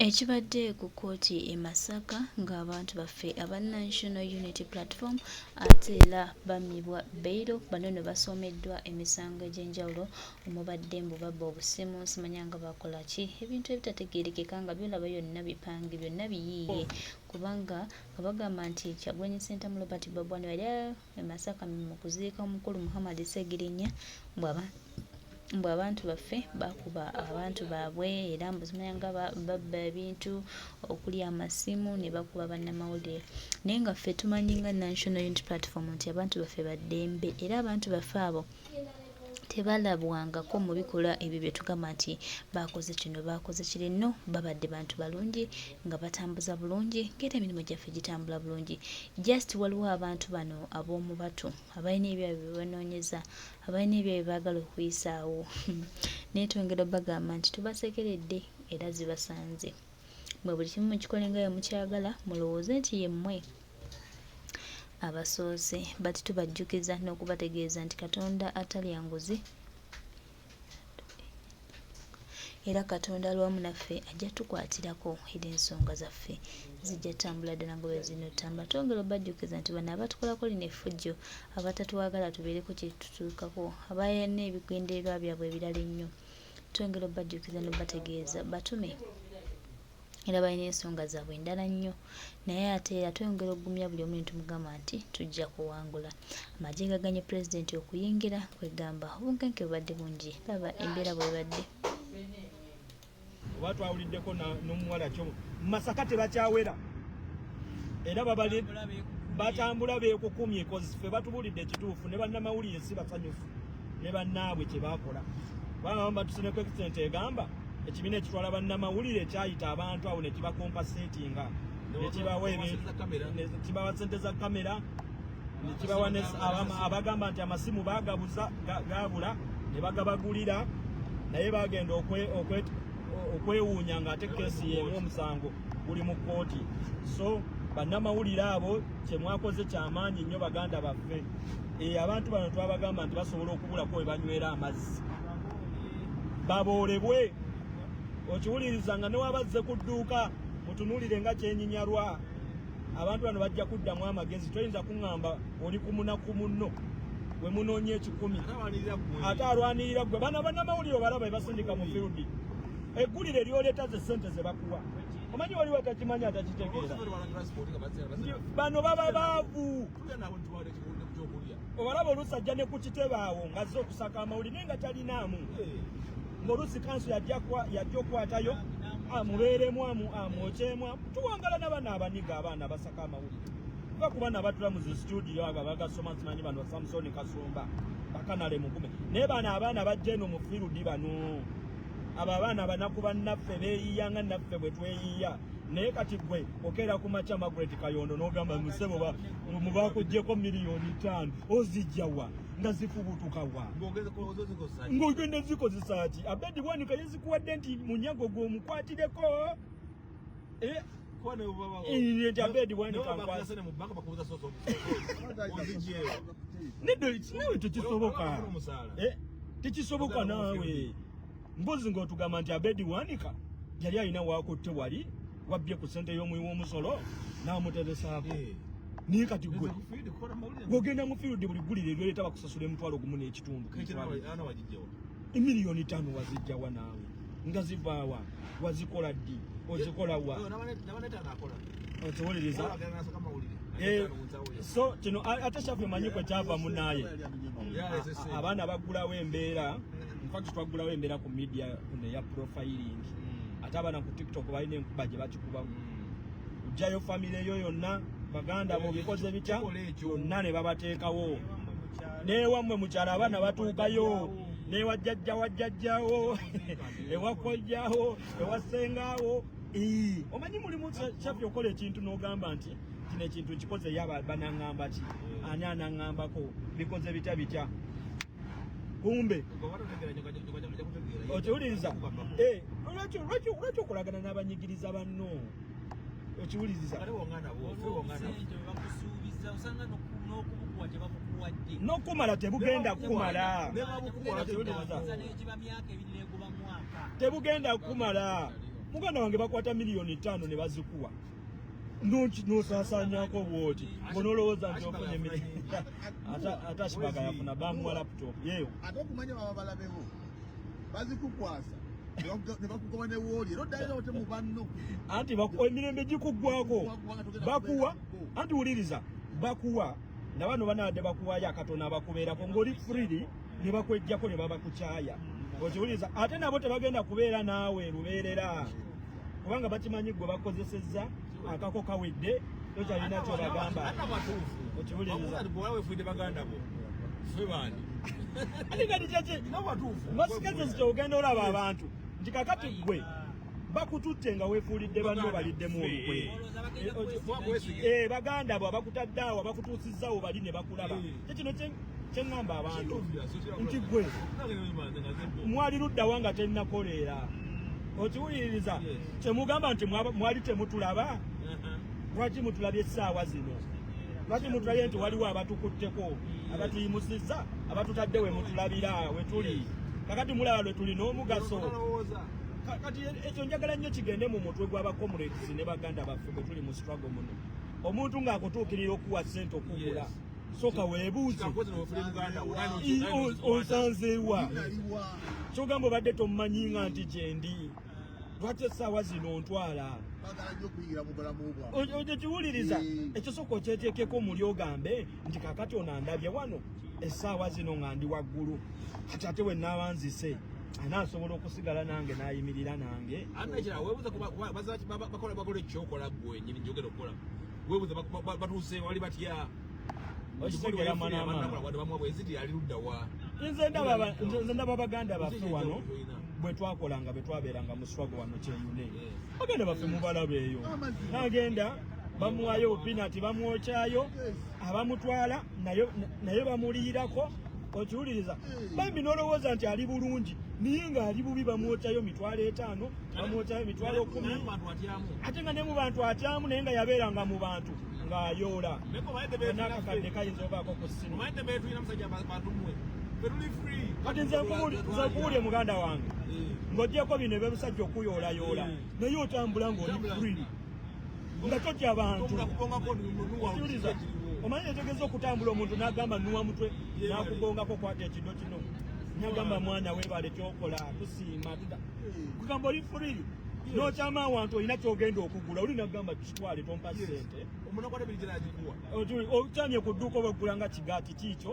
Ekibadde ku kkooti e Masaka ng'abantu baffe aba National Unity Platform ate era bammibwa bbeiro bano ne basomeddwa emisango egy'enjawulo omubadde mbu babba obusimu simanya nga bakola ki ebintu ebitategeerekeka nga byolaba byonna bipange byonna biyiiye kubanga bagamba nti Kyagulanyi Ssentamu Robert Babu Wine yali e Masaka mu kuziika omukulu Muhammad Sseggirinya mbw abantu baffe bakuba abantu baabwe era mbuzimanya nga babba ebintu okuli amasimu ne bakuba bannamawulire naye nga ffe tumanyi nga National Unity Platform nti abantu baffe baddembe era abantu baffe abo tebalabwangako mu bikolwa ebyo bye tugamba nti bakoze kino bakoze kiri no babadde bantu balungi nga batambuza bulungi ng'era emirimu gyaffe gitambula bulungi just waliwo abantu bano ab'omu batu abalina ebyabwe bye banoonyeza abalina ebyabwe baagala okuyisaawo naye twongera bagamba nti tubasekeredde era zibasanze mwe buli kimu mukikole nga bwe mukyagala mulowooze nti yemmwe abasoose bati tubajjukiza n'okubategeeza nti Katonda atalya nguzi era Katonda alwamu naffe ajja tukwatirako era ensonga zaffe zijja tambula ddala nga bwe zino ttambula twongera obajjukiza nti bano abatukolako lino effujjo abatatwagala tubeereko kye tutuukako abayina ebigendererwa byabwe ebirala ennyo twongera obajjukiza n'obategeeza batume era balina ensonga zaabwe endala nnyo naye ate era twongera okugumya buli omu tumugamba nti tujja kuwangula amagye gaganye pulezidenti okuyingira kwegamba obunkenke bubadde bungi laba embeera bwebadde oba twawuliddeko n'omuwala kyo Masaka tebakyawera era batambula beekukumye ffe batubulidde ekituufu ne bannamawulire si basanyufu ne bannaabwe kye baakola kubanga batusineko ekisente egamba ekibiina ekitwala bannamawulire kyayita abantu awo ne kibakompasetinga nekibawa sente za kamera nekibawa abagamba nti amasimu bagabuza gabula ne bagabagulira naye bagenda okwewuunya ng'ate keesi yemu omusango guli mu kkooti so bannamawulire abo kyemwakoze kyamaanyi nnyo baganda baffe abantu bano twabagamba nti basobola okubulako we banywera amazzi baboolebwe okiwuliriza nga newabazze ku dduuka mutunuulire nga kyenyinyalwa abantu bano bajja kuddamu amagezi toyinza kuŋŋamba oli kumunaku munno we munoonya 10 ate alwanirira ggwe bana bannamawulire obalaba ebasindika mu fieldi eggulire lyoleeta ze ssente ze bakuwa omanyi waliwo atakimanyi atakitegeera bano baba baavu obalaba oluusi ajja ne ku kitebe awo ng'azze okusaka amawulire naye nga talinaamu ng'oluusi kanso yajja okwatayo amubeeremu amwokyemu tuwangala n'abaana abaniga abaana basaka amawulire kuba ku baana abatula mu zi studio abo bagasoma simanyi bano Samson Kasumba bakanale mugume naye bano abaana bajja eno mu fieldi bano abo abaana banaku bannaffe beeyiya nga naffe bwe tweyiya naye kati gwe okeera ku makya Margaret Kayondo n'ogamba musebo mubakuggyeko $5,000,000 ozijjawa nga zifubutukawa ng'ogenda zikozesa ki Abedi Bwanika yazikuwadde nti munyago gw'omukwatireko nti Abedi Bwanika nawe tekisoboka tekisoboka naawe mbuzi ng'otugamba nti Abedi Bwanika yali alina waakutte wali wabbye ku ssente y'omuwi w'omusolo n'amuteresaako naye kati gwe ng'ogenda mu fieldi buli ggulire lyoleeta bakusasula $1.5 $5,000,000 wazijjawa naawe nga zivaawa wazikola ddi ozikola wa okiwuliriza so kino ate kyaffe manyi kwe kyava munaaye abaana baggulawo embeera infact twaggulawo embeera ku media eya profiling ate abaana ku TikTok balina enkuba gye bakikubamu ojjayo famire eyo yonna baganda abo bikoze bitya yonna ne babateekawo neewammwe mukyala abaana batuukayo newajjajjawo ewakojjawo ewasengaawo omanyi mulimu kyaffe okola ekintu n'ogamba nti kino ekintu nkikoze ye banaŋŋamba ki ani anaŋŋambako bikoze bitya kumbe okiwuliriza lwaki okolagana n'abanyigiriza banno okiwuliriza n'okumala tebugenda kumala tebugenda kumala muganda wange bakwata milioni 5 ne bazikuwa nosasanyako bwoti ngonolowooza nti ofunye ate Shibaga yafuna bamuwa laptop yeyo ate okumanya baba balabewo bazikukwasa ne bakugoba ne wooli era oddayo ote mu banno anti emirembe gikuggwako bakuwa anti wuliriza bakuwa na bano banadde bakuwayo akatono abakubeerako ng'oli free ne bakwejjako ne babakukyaya okiwuliriza ate nabo tebagenda kubeera naawe lubeerera kubanga bakimanyi gwe bakozesezza akako kawedde tokyalina kyo bagamba okiwuliriza ati kati kyeki masikeze kyogenda olaba abantu nti kakati gwe bakututte nga weefuulidde banno baliddemu olukwe baganda bo abakutadde awo abakutuusizzawo bali ne bakulaba kyekino kyeŋŋamba abantu nti gwe mwali luddawa nga tennakoleera okiwuliriza kyemugamba nti mwali temutulaba lwaki mutulabye essaawa zino lwaki mutulabye nti waliwo abatukutteko abatuyimusizza abatutadde we mutulabira we tuli kakati mulaba lwe tuli n'omugaso kati ekyo njagala nnyo kigende mu mutwe gw'abakomrades ne baganda baffe bwe tuli mu struggle muno omuntu ng'akutuukirira okuwa ssente okugula soka weebuuze osanzeewa kyogamba obadde tomumanyi nga nti gyendi lwaki essaawa zino ontwala okiwuliriza ekisooka okyeteekeko omuli ogambe nti kakati onandabye wano essaawa zino nga ndi waggulu kati ate we naabanzise anaasobola okusigala nange n'ayimirira nange bakola ekyokola gwe nyini njogera okukola weebuuza batuuse wali batya okitegera manamabweziti ali luddawa nze ndaba baganda baffe wano bwe twakolanga bwe twabeeranga mu swago wano kyeyune baganda baffe mubalaba eyo n'agenda bamuwayo pinati bamwokyayo abamutwala naye bamuliirako okiwuliriza bambi n'olowooza nti ali bulungi niye ng'ali bubi bamwokyayo 5,000 bamwokyayo 10,000 ate nga ne mu bantu atyamu naye nga yabeeranga mu bantu ng'ayoola n'akakadde kayinza obaako ku ssimu kati nze nkuwulye muganda wange ng'oggyeko bino ebyobusajja okuyoolayoola naye otambula ng'oli free nga totya bantu okiwuliriza omanyi etegeeza okutambula omuntu n'agamba nnuwa mutwe n'akugongako kwata ekido kino n'agamba mwana weebale kyokola tusiima kugamba oli free n'okyama awantu olina kyogenda okugula oli n'agamba kitwale tompa ssente okyamye ku dduuka obweggula nga kigaati kiikyo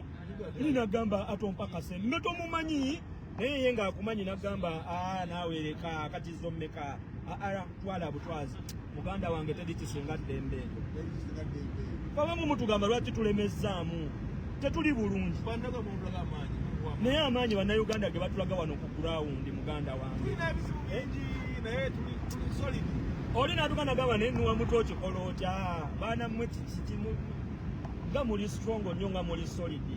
oli n'agamba atompa kasente ne tomumanyi naye ye ng'akumanyi n'agamba naawe leka kati zo mmeka twala butwazi muganda wange teri kisinga ddembe eryo babamu mutugamba lwaki tulemezzaamu tetuli bulungi naye amaanyi bannayuganda ge batulaga wano ku gurawundi muganda wange oli natukanaga nenuwa mutwe okikola otya baana mmwe kitimu nga muli strong nnyo nga muli solid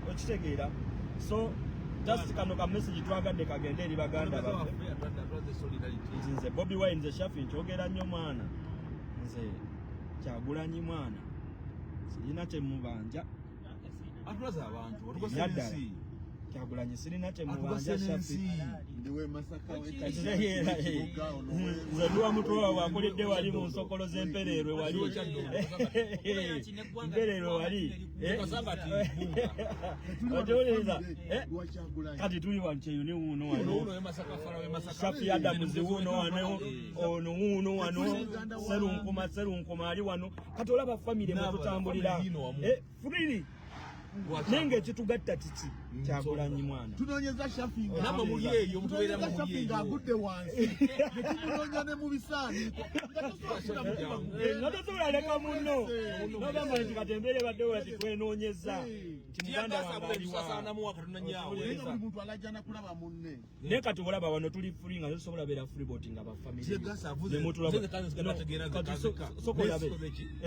okitegeera so just kano ka message twagadde kagende eri baganda baffe nze Bobi Wine nze Shafi nkyogera nnyo mwana nze Kyagulanyi mwana sirina kyemubanja atulaza abantu Kyagulanyi sirina kyemubanja Shafi ndiwe Masaka nze nduwa mutwe waabwe akoledde wali mu nsokolo z'empereerwe wali mpereerwe wali okiwuliriza kati tuli wano kyeyune wuuno wano Shafi Adamuzi wuuno wano ono wuuno wano serunkuma ali wano kati olaba famire mwe tutambulira free nenge ekitugatta kiki Kyagulanyi mwana tunoonyeza Shafi namba muli eyo mutubeera mu muli eyo ng'agudde wansi netunoonya ne mu bisaaniiko nga tosobola leka munno nogamba nti katembeere baddewo ati twenoonyeza nti muganda wange buli muntu alajjana kulaba munne naye kati olaba wano tuli free nga tosobola beera freebot nga bafamire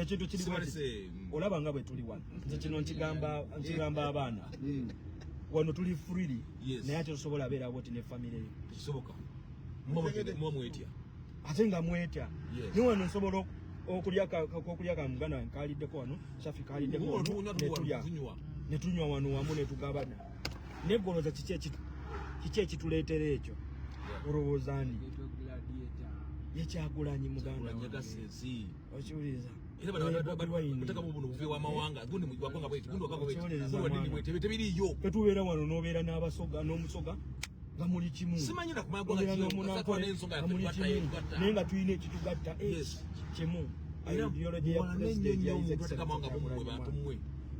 ekintu kiri olaba nga bwe tuli wano nze kino nkigamba abaana wano tuli free naye ate tosobola beera boti ne famire ate nga mwetya naye wano nsobola okulya ka muganda wange kaliddeko wano Shafi kaliddeko wano netunywa wano wamu netugabana neggoloza kiki ekituleetera ekyo olowooza ndi Kyagulanyi muganda Njaga sensi. okiwuliriza Era bataka mu buno bufe wa mawanga gundi mu gwakonga bweti gundi okanga bweti kuwa dini bweti tebiriyo tetubeera wano n'obeera n'abasoga n'omusoga nga muli kimu simanyi na kumanya gwanga kiyo n'ensonga ya kwata naye nga tulina ekitugatta kimu ideology ya president bataka mawanga mumwe bantu mmwe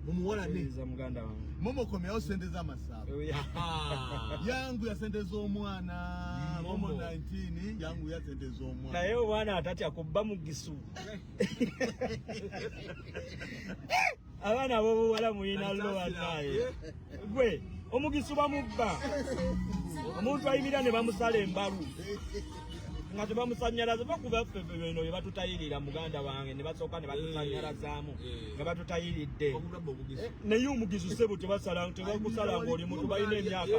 mumuwalane muganda wange momokomyawo sente z'amasaba yangu ya sente z'omwana momo 19 yangu ya sente z'omwana naye omwana atatya kubba mugisu abaana b'obuwala mulina lowa naye gwe omugisu bamubba omuntu ayimira ne bamusala embalu nga tebamusanyalaza bakuba ffe bino bye batutayirira muganda wange ne basooka ne batusanyalazaamu nga batutayiridde naye omugisu sebo tebakusala ng'oli muntu balina emyaka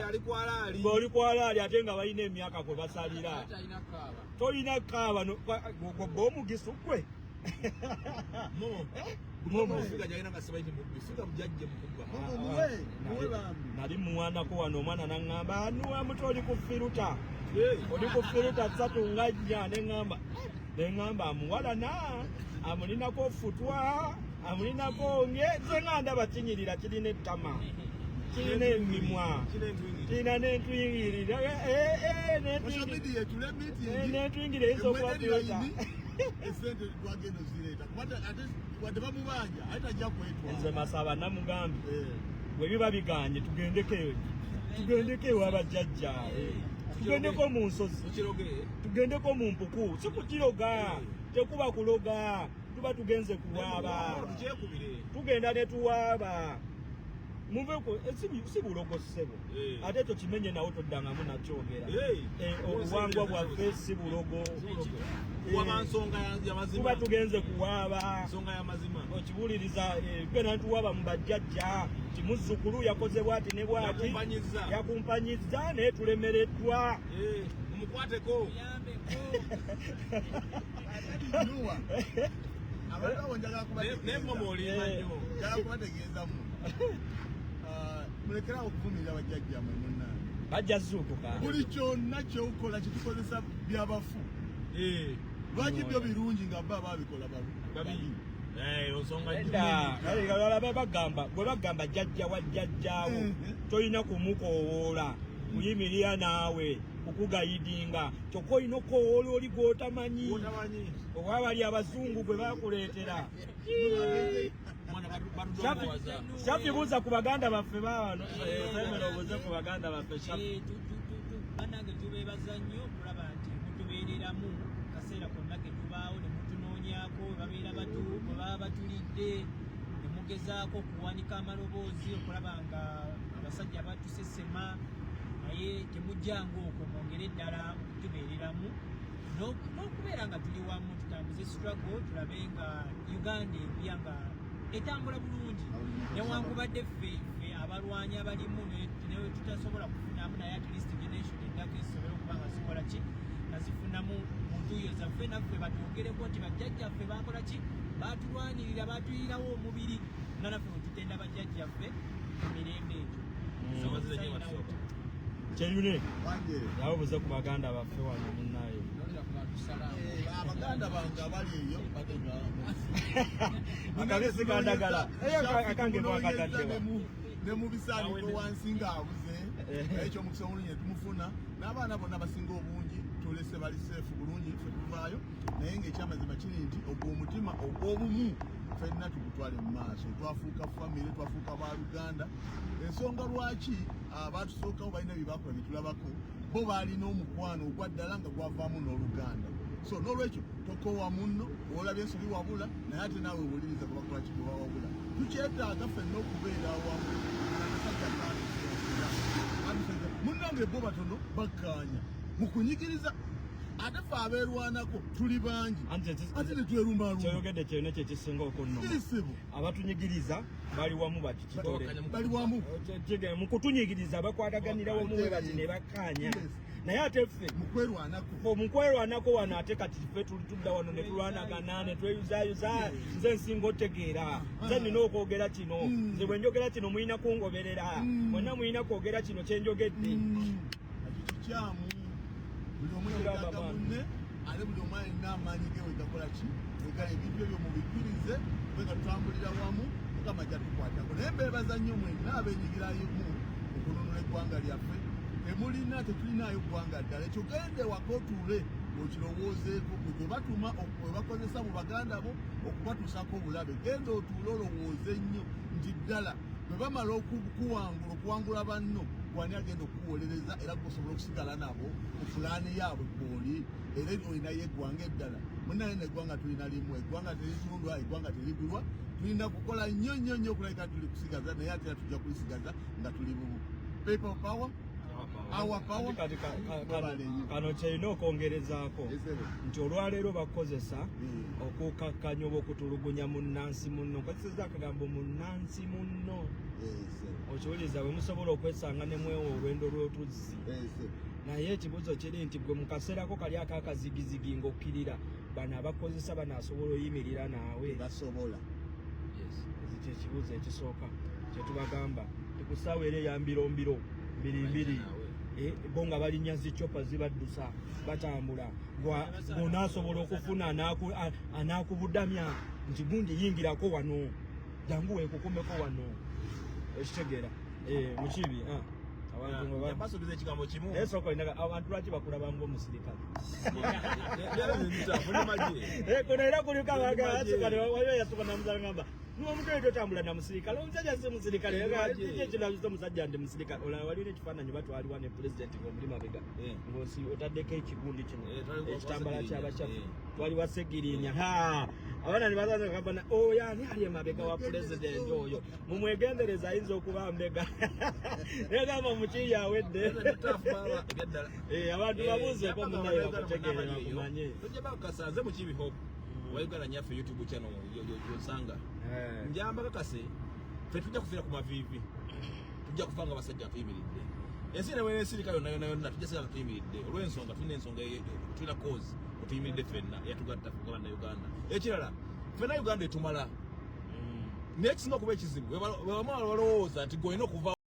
ng'oli kwalaali ate nga balina emyaka kwe basalira tolina kaaba gobba omugisu gwe nali muwanako wano omwana naŋŋamba anuwa muti oli ku firuta oli ku firuta 3 nga nnya neŋŋamba amuwalana amulinako futwa amulinako nze nga ndaba kinyirira kirina ettama kirina emimwa kirina n'entwingirira n'entwingirira eyinza okuba firuta esente twagenda ozireta wadde bamubanja ayitajja kwetwala nze masaba namugambi bwe biba biganye tugendeko ewa bajjajja tugendeko mu nsozi tugendeko mu mpuku si kukiroga tekuba kuloga tuba tugenze kuwaaba tugenda ne tuwaaba muveko si bulogo ssebo ate ekyo kimenye nawo toddangamu nakyogera obuwangwa bwaffe si bulogo tuba tugenze kuwaaba okiwuliriza gwe nantuwaaba mu bajjajja ti muzzukulu yakoze bwati ne bwati yakumpanyiza naye tulemereddwa mumukwateko kubategeezamu mulekerawo okuvumirira bajjajjamwe munnaa bajja zuukuka buli kyonna kyokola kyetukozesa byabafu lwaki byo birungi nga bba babikola babi bwe bagamba jjajja wa jjajjaawo tolina kumukoowoola kuyimirira naawe okugayidinga kyokka olina okowoola oli gw'otamanyi oba bali abazungu gwe bakuleetera Shafi buuza ku baganda baffe baawano semera obuuze ku baganda baffe Shafi banange tubeebaza nnyo okulaba nti mutubeereramu kaseera konna ke tubaawo ne mutunoonyako we babeera bwe baba batulidde ne mugezaako okuwanika amaloboozi okulaba nga abasajja batusesema naye temujjanga okwo mwongere ddala tubeereramu n'okubeera nga tuli wamu tutambuze struggle tulabe nga Uganda ebya nga etambula bulungi newankubadde ffe abalwanyi abalimu newe tutasobola kufunamu naye at least generation endako ezisobole okuba nga zikola ki nga zifunamu mu ntuuyo zaffe naffe batwogereko nti bajjajjaffe bakola ki batulwanirira batuyirawo omubiri nga naffe bwe tutenda bajjajjaffe emirembe egyo kyeyune nawe buze ku baganda baffe wano munnaye abaganda bange abali eyo akabisi kandagala akange mwakataddewa ne mu bisaaniko wansi ng'abuze ekyo omukisa omulungi ne tumufuna n'abaana bonna basinga obungi tulese bali seefu bulungi ffe tuvaayo naye ng'ekyamazima kiri nti ogwo omutima ogw'obumu ffenna tugutwale mu maaso twafuuka famire twafuuka ba Luganda ensonga lwaki abatusookawo balina bye bakola bye tulabako bo baalina omukwano ogwa ddala nga gwavaamu n'Oluganda so n'olwekyo tokoowa munno olabye ensobi wabula naye ate naawe wuliriza bwe bakola ki bwe bawabula tukyetaaga ffenna okubeera awamu munnange bo batono bakkaanya mu kunyigiriza ate ffe abeerwanako tuli bangi ate netwerumbaluma kyoyogedde kyonna kyekisinga okunnoma abatunyigiriza bali wamu bakikitole bali wamu mu kutunyigiriza bakwataganira wamu we bati ne bakkaanya naye ate ffe mu kwerwanako wano ate kati ffe tudda wano ne tulwanagana ne tweyuzayuza nze nsinga otegeera nze nina okwogera kino nze bwe njogera kino mulina kungoberera mwenna mulina kwogera kino kyenjogedde kikyamu buli omu yagamba munne ate buli omu alina amaanyi ge wegakola ki wegala ebintu ebyo mubikirize nga tutambulira wamu mukama jatukwatako naye mbeebaza nnyo mwenna abenyigiramu okununula eggwanga lyaffe tetulinayo ggwanga ddala ekyo gende waka otuule okirowoozeeko gwe batuma webakozesa mu baganda bo okubatuusako obulabe genda otuule olowooze nnyo nti ddala bwe bamala okuwangula banno gwani agenda okuwolereza era gosobola okusigala nabo ku pulaani yaabwe gwoli era olinayo eggwanga eddala munaye neggwanga tulina limu eggwanga teritundwa eggwanga terigulwa tulina kukola nnyo nnyo nnyo okulabika tuli kusigaza naye ate era tujja kulisigaza nga tuli bubu people power our power kano kyalina okwongerezaako nti olwaleero bakozesa okukakkanya oba okutulugunya munnansi munno nkozeseza akagambo munnansi munno okiwuliriza bwe musobola okwesanga ne mwewa olwendo lw'otuzzi naye ekibuzo kiri nti gwe mu kaseerako kali akakazigizigi ng'okkirira bano abakozesa banaasobola oyimirira naawe basobola ekyo ekibuzo ekisooka kyetubagamba tikusaawa era eyambirombiro mbirimbiri bo nga balinnya zicopa zibaddusa batambula ng'onaasobola okufuna anaakubudamya nti gundi yingirako wano jangu weekukumeko wano ekitegeera mukibi basuubiza ekigambo kimu naye sooka olinaga abantu lwaki bakulaba ng'omusirikale kuno era kuliko waliwo yasooka namusala ngamba n'omutwe totambula na musirikale omusajja si musirikale ekinabiza omusajja ndi musirikale olala waliwo ekifaananyi batwalibwa ne pulezidenti ng'omuli mabega ng'osi otaddeko ekigundi kino ekitambala ky'abakyafu twaliwa segirinya abaana ne bazaza kabana oyo ani ali emabega wa pulezidenti oyo mumwegendereza ayinza okuba mbega negamba mukiyi awedde abantu babuuzeeko munaye bakutegeere bakumanye tojabakasaze mukibi hope waigala nyaffe YouTube channel yosanga njamba kakase fe tujja kufira ku mavivi tujja kufanga basajja tuyimiridde ensi ne wene sirika yonna tujja sala tuyimiridde olw'ensonga tulina ensonga tulina cause tuyimiridde fenna yatugatta kugala na Uganda ekirala fenna Uganda etumala nekisinga kuba ekizibu we balowooza nti goyina okuva